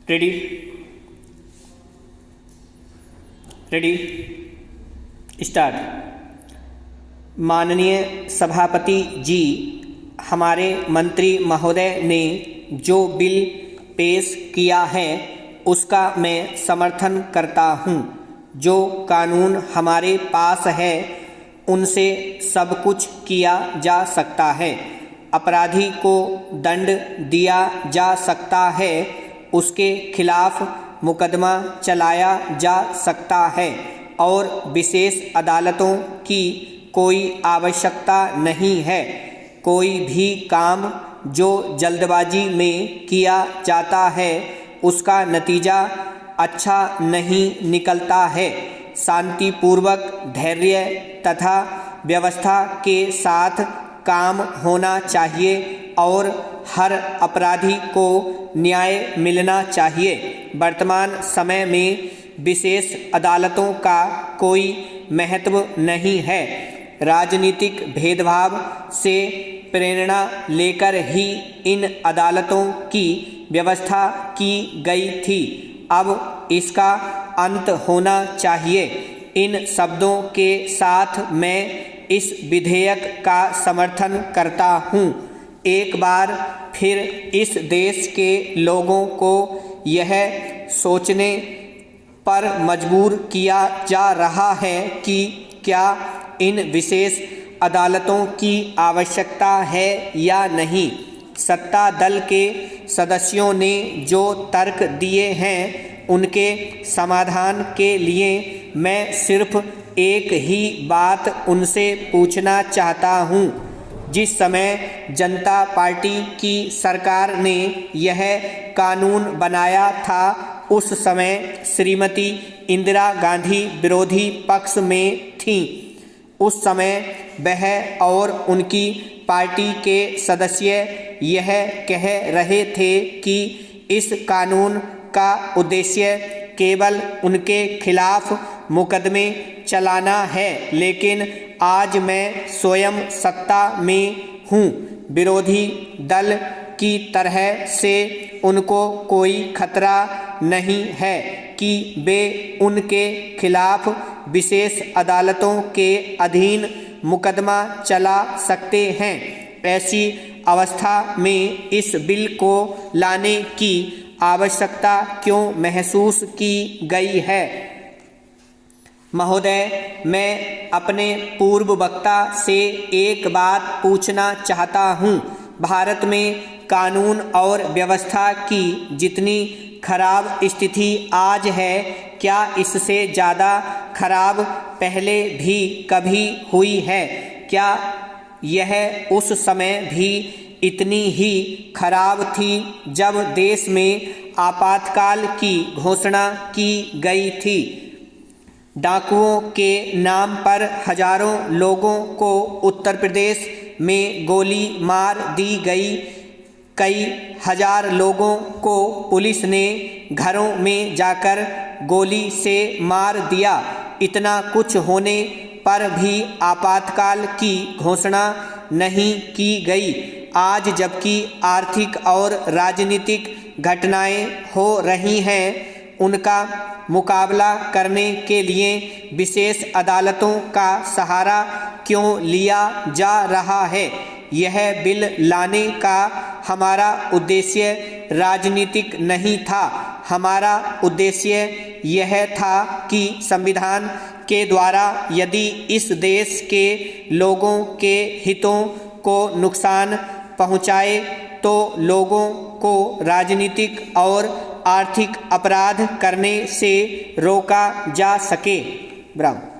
Ready ready start. माननीय सभापति जी, हमारे मंत्री महोदय ने जो बिल पेश किया है उसका मैं समर्थन करता हूं। जो कानून हमारे पास है उनसे सब कुछ किया जा सकता है। अपराधी को दंड दिया जा सकता है, उसके खिलाफ मुकदमा चलाया जा सकता है और विशेष अदालतों की कोई आवश्यकता नहीं है। कोई भी काम जो जल्दबाजी में किया जाता है उसका नतीजा अच्छा नहीं निकलता है। शांतिपूर्वक, धैर्य तथा व्यवस्था के साथ काम होना चाहिए और हर अपराधी को न्याय मिलना चाहिए। वर्तमान समय में विशेष अदालतों का कोई महत्व नहीं है। राजनीतिक भेदभाव से प्रेरणा लेकर ही इन अदालतों की व्यवस्था की गई थी। अब इसका अंत होना चाहिए। इन शब्दों के साथ मैं इस विधेयक का समर्थन करता हूं। एक बार फिर इस देश के लोगों को यह सोचने पर मजबूर किया जा रहा है कि क्या इन विशेष अदालतों की आवश्यकता है या नहीं। सत्ता दल के सदस्यों ने जो तर्क दिए हैं उनके समाधान के लिए मैं सिर्फ एक ही बात उनसे पूछना चाहता हूं। जिस समय जनता पार्टी की सरकार ने यह कानून बनाया था उस समय श्रीमती इंदिरा गांधी विरोधी पक्ष में थीं। उस समय वह और उनकी पार्टी के सदस्य यह कह रहे थे कि इस कानून का उद्देश्य केवल उनके खिलाफ मुकदमे चलाना है, लेकिन आज मैं स्वयं सत्ता में हूँ। विरोधी दल की तरह से उनको कोई खतरा नहीं है कि वे उनके खिलाफ विशेष अदालतों के अधीन मुकदमा चला सकते हैं। ऐसी अवस्था में इस बिल को लाने की आवश्यकता क्यों महसूस की गई है। महोदय, मैं अपने पूर्व वक्ता से एक बात पूछना चाहता हूँ। भारत में कानून और व्यवस्था की जितनी खराब स्थिति आज है, क्या इससे ज़्यादा खराब पहले भी कभी हुई है? क्या यह उस समय भी इतनी ही खराब थी जब देश में आपातकाल की घोषणा की गई थी? डाकुओं के नाम पर हजारों लोगों को उत्तर प्रदेश में गोली मार दी गई। कई हजार लोगों को पुलिस ने घरों में जाकर गोली से मार दिया। इतना कुछ होने पर भी आपातकाल की घोषणा नहीं की गई। आज जबकि आर्थिक और राजनीतिक घटनाएं हो रही हैं, उनका मुकाबला करने के लिए विशेष अदालतों का सहारा क्यों लिया जा रहा है? यह बिल लाने का हमारा उद्देश्य राजनीतिक नहीं था। हमारा उद्देश्य यह था कि संविधान के द्वारा यदि इस देश के लोगों के हितों को नुकसान पहुंचाए तो लोगों को राजनीतिक और आर्थिक अपराध करने से रोका जा सके। ब्रावो।